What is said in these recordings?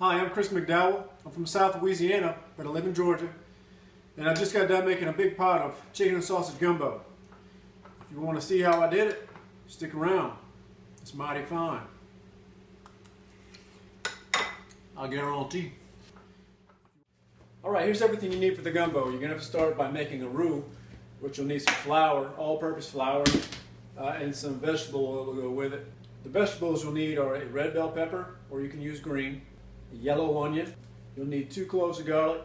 Hi, I'm Chris McDowell. I'm from South Louisiana, but I live in Georgia. And I just got done making a big pot of chicken and sausage gumbo. If you want to see how I did it, stick around. It's mighty fine. I'll guarantee. Alright, here's everything you need for the gumbo. You're going to have to start by making a roux, which you'll need some flour, all-purpose flour, and some vegetable oil to go with it. The vegetables you'll need are a red bell pepper, or you can use green, a yellow onion. You'll need 2 cloves of garlic,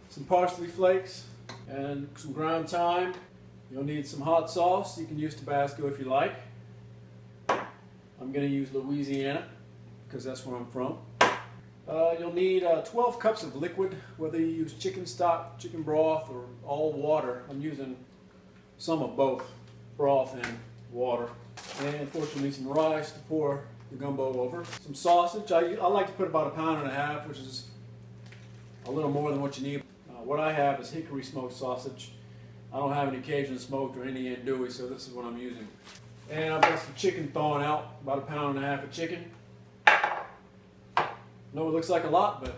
some parsley flakes, and some ground thyme. You'll need some hot sauce. You can use Tabasco if you like. I'm going to use Louisiana because that's where I'm from. You'll need 12 cups of liquid, whether you use chicken stock, chicken broth, or all water. I'm using some of both, broth and water. And of course you'll need some rice to pour the gumbo over. Some sausage. I like to put about 1.5 pounds, which is a little more than what you need. What I have is hickory smoked sausage. I don't have any Cajun smoked or any andouille, so this is what I'm using. And I've got some chicken thawing out, about 1.5 pounds of chicken. I know it looks like a lot, but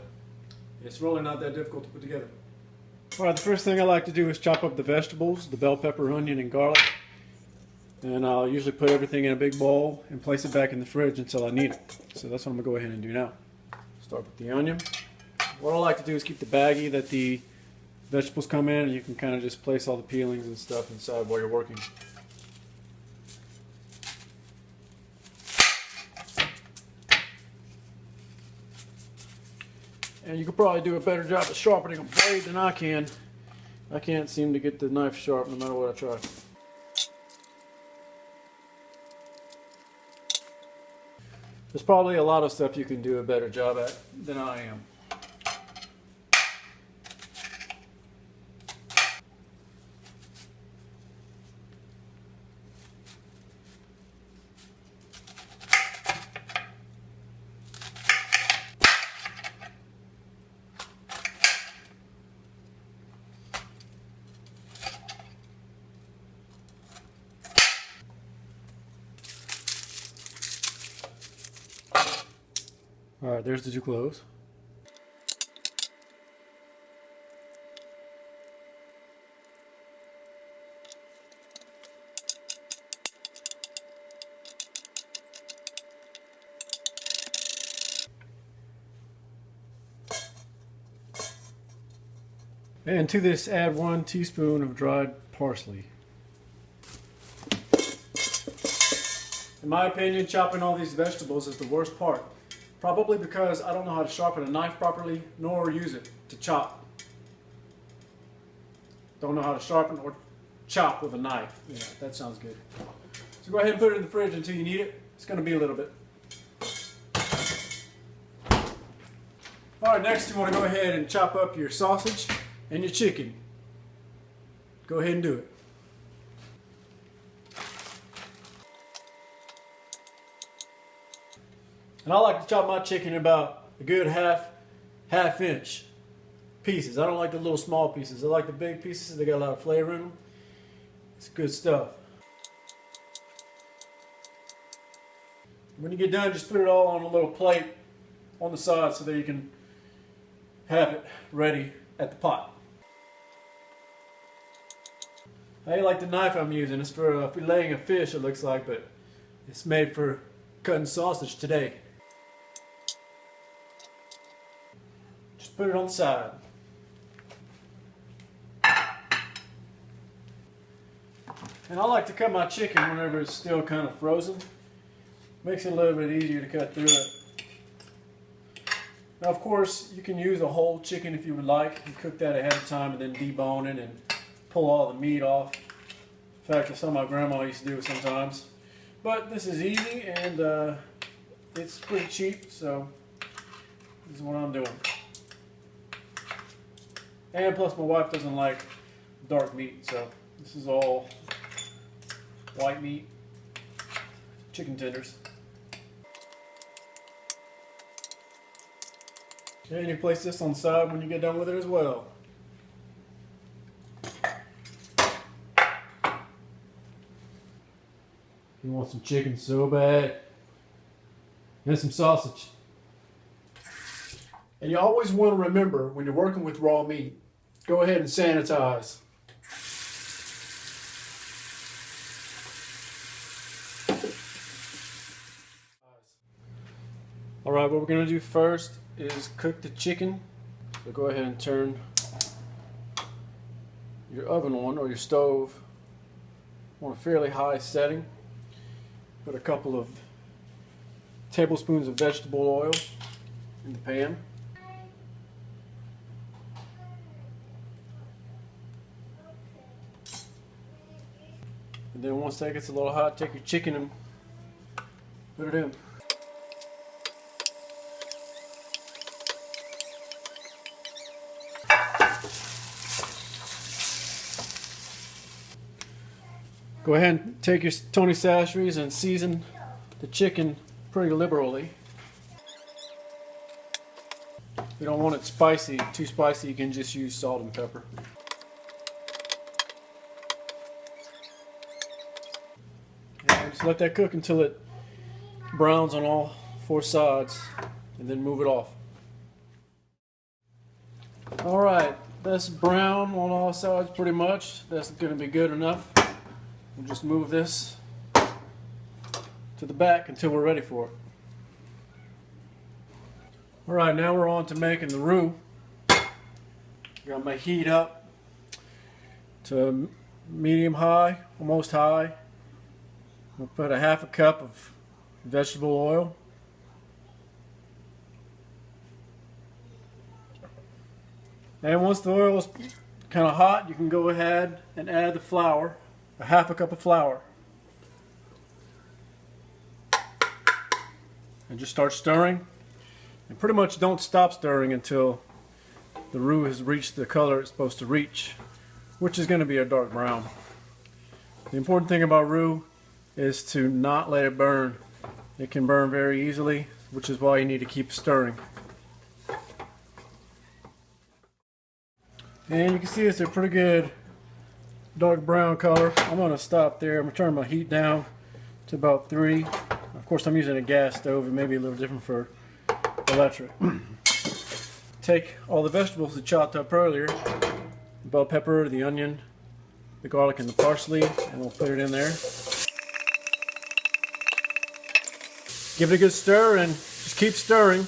it's really not that difficult to put together. Alright, the first thing I like to do is chop up the vegetables, the bell pepper, onion, and garlic. And I'll usually put everything in a big bowl and place it back in the fridge until I need it. So that's what I'm going to go ahead and do now. Start with the onion. What I like to do is keep the baggie that the vegetables come in, and you can kind of just place all the peelings and stuff inside while you're working. And you could probably do a better job of sharpening a blade than I can. I can't seem to get the knife sharp no matter what I try. There's probably a lot of stuff you can do a better job at than I am. Alright, there's the 2 cloves. And to this, add 1 teaspoon of dried parsley. In my opinion, chopping all these vegetables is the worst part. Probably because I don't know how to sharpen a knife properly, nor use it to chop. Don't know how to sharpen or chop with a knife. Yeah, that sounds good. So go ahead and put it in the fridge until you need it. It's going to be a little bit. Alright, next you want to go ahead and chop up your sausage and your chicken. Go ahead and do it. And I like to chop my chicken in about a good half inch pieces. I don't like the little small pieces. I like the big pieces. They got a lot of flavor in them. It's good stuff. When you get done, just put it all on a little plate on the side so that you can have it ready at the pot. I like the knife I'm using. It's for filleting a fish, it looks like, but it's made for cutting sausage today. Just put it on the side. And I like to cut my chicken whenever it's still kind of frozen. Makes it a little bit easier to cut through it. Now, of course, you can use a whole chicken if you would like. You cook that ahead of time and then debone it and pull all the meat off. In fact, that's how my grandma used to do it sometimes. But this is easy and it's pretty cheap, so this is what I'm doing. And plus my wife doesn't like dark meat, so this is all white meat, chicken tenders. And you place this on the side when you get done with it as well. You want some chicken so bad. and some sausage. And you always want to remember when you're working with raw meat, go ahead and sanitize. All right, what we're going to do first is cook the chicken. So go ahead and turn your oven on, or your stove, on a fairly high setting. Put a couple of tablespoons of vegetable oil in the pan. And then once that gets a little hot, take your chicken and put it in. Go ahead and take your Tony Chacheries and season the chicken pretty liberally. If you don't want it spicy, too spicy, you can just use salt and pepper. And just let that cook until it browns on all four sides, and then move it off. Alright, that's brown on all sides pretty much. That's going to be good enough. We'll just move this to the back until we're ready for it. Alright, now we're on to making the roux. Got my heat up to medium high, almost high. We'll put a half a cup of vegetable oil. And once the oil is kind of hot, you can go ahead and add the flour. A half a cup of flour, and just start stirring, and pretty much don't stop stirring until the roux has reached the color it's supposed to reach, which is going to be a dark brown. The important thing about roux is to not let it burn. It can burn very easily, which is why you need to keep stirring. And you can see it's a pretty good dark brown color. I'm going to stop there. I'm going to turn my heat down to about 3. Of course, I'm using a gas stove. It may be a little different for electric. Take all the vegetables that chopped up earlier, the bell pepper, the onion, the garlic, and the parsley, and we'll put it in there. Give it a good stir and just keep stirring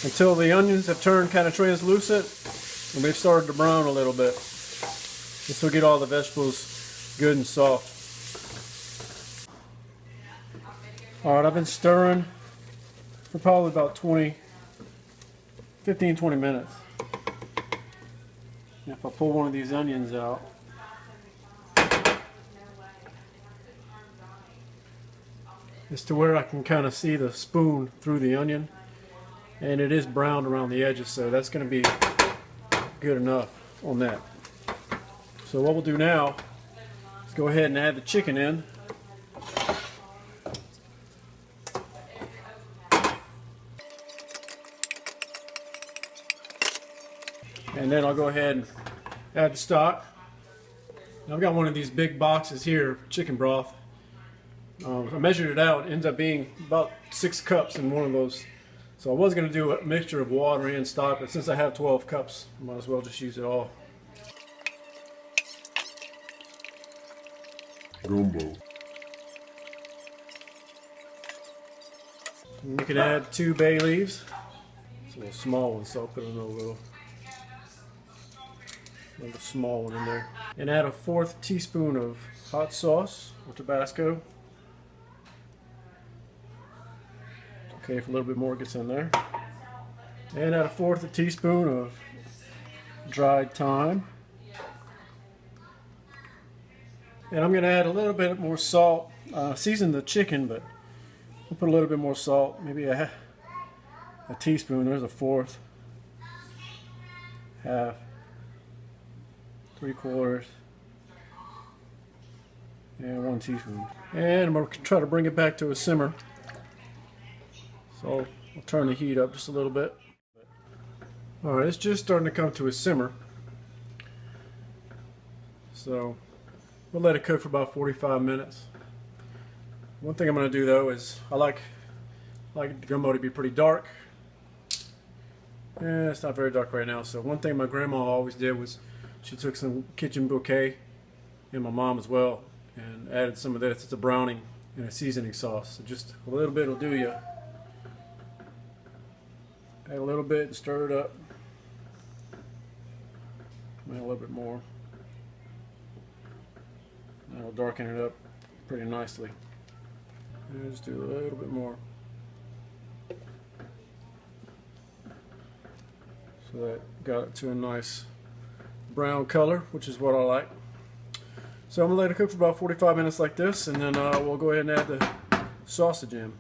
until the onions have turned kind of translucent and they've started to brown a little bit. This will get all the vegetables good and soft. Alright, I've been stirring for probably about 15-20 minutes. And if I pull one of these onions out, it's to where I can kind of see the spoon through the onion, and it is browned around the edges, so that's going to be good enough on that. So what we'll do now is go ahead and add the chicken in. And then I'll go ahead and add the stock. Now I've got one of these big boxes here, chicken broth. I measured it out. It ends up being about 6 cups in one of those. So I was going to do a mixture of water and stock, but since I have 12 cups, I might as well just use it all. Gumbo. You can add 2 bay leaves. It's a little small one, so I'll put another little small one in there. And add a 1/4 teaspoon of hot sauce or Tabasco. Okay, if a little bit more gets in there. And add a 1/4 teaspoon of dried thyme. And I'm going to add a little bit more salt. Season the chicken, but I'll put a little bit more salt, maybe a teaspoon. There's a 1/4, half, 3/4, and 1 teaspoon. And I'm going to try to bring it back to a simmer. So I'll turn the heat up just a little bit. Alright, it's just starting to come to a simmer. So we'll let it cook for about 45 minutes. One thing I'm going to do though is I like I like the gumbo to be pretty dark. It's not very dark right now. So one thing my grandma always did was she took some kitchen Bouquet, and my mom as well, and added some of this. It's a browning and a seasoning sauce. So just a little bit will do you. Add a little bit and stir it up. Add a little bit more. That'll darken it up pretty nicely. And just do a little bit more. So that got it to a nice brown color, which is what I like. So I'm gonna let it cook for about 45 minutes like this, and then we'll go ahead and add the sausage in.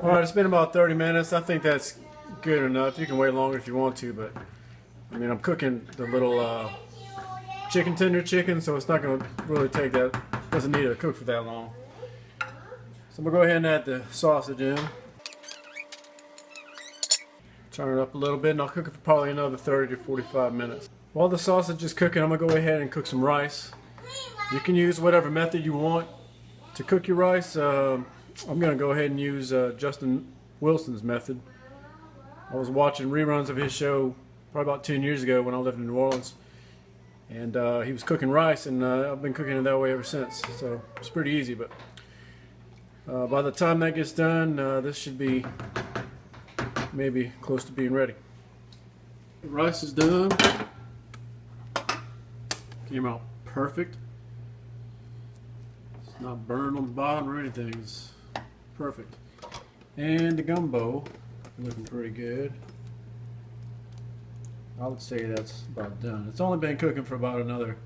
Alright, it's been about 30 minutes. I think that's good enough. You can wait longer if you want to, but I mean, I'm cooking the little chicken tender chicken, so it's not going to really take that, doesn't need to cook for that long. So I'm going to go ahead and add the sausage in. Turn it up a little bit, and I'll cook it for probably another 30 to 45 minutes. While the sausage is cooking, I'm going to go ahead and cook some rice. You can use whatever method you want to cook your rice. I'm going to go ahead and use Justin Wilson's method. I was watching reruns of his show probably about 10 years ago when I lived in New Orleans. And he was cooking rice, and I've been cooking it that way ever since. So it's pretty easy, but by the time that gets done, this should be maybe close to being ready. The rice is done. Came out perfect. It's not burned on the bottom or anything. It's perfect. And the gumbo looking pretty good. I would say that's about done. It's only been cooking for about another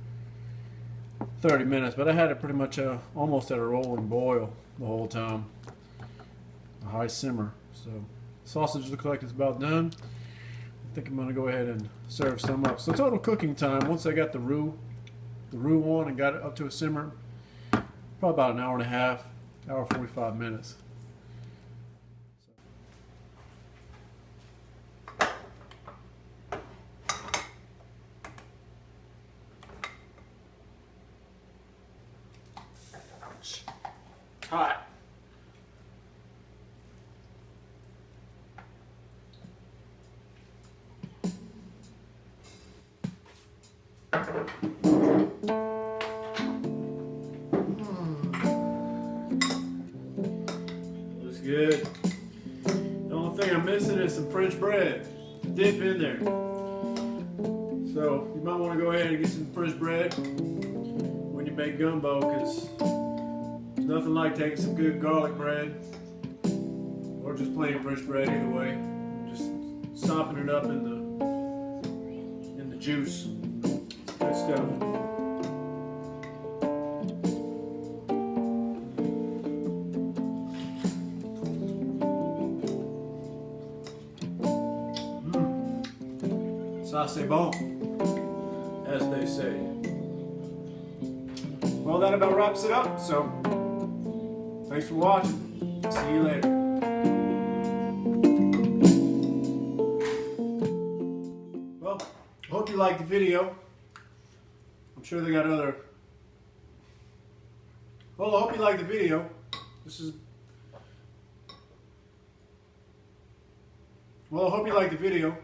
30 minutes, but I had it pretty much almost at a rolling boil the whole time. A high simmer. So sausage looks like it's about done. I think I'm going to go ahead and serve some up. So total cooking time, once I got the roux on and got it up to a simmer, probably about an hour and a half, hour 45 minutes. Hot. Looks good. The only thing I'm missing is some French bread to dip in there. So you might want to go ahead and get some French bread when you make gumbo, because there's nothing like taking some good garlic bread, or just plain French bread, either way. Just sopping it up in the juice. Good stuff. Ça c'est bon, as they say. Well, that about wraps it up, so thanks for watching. See you later. Well, I hope you liked the video. I'm sure they got other... Well, I hope you liked the video. Well, I hope you liked the video.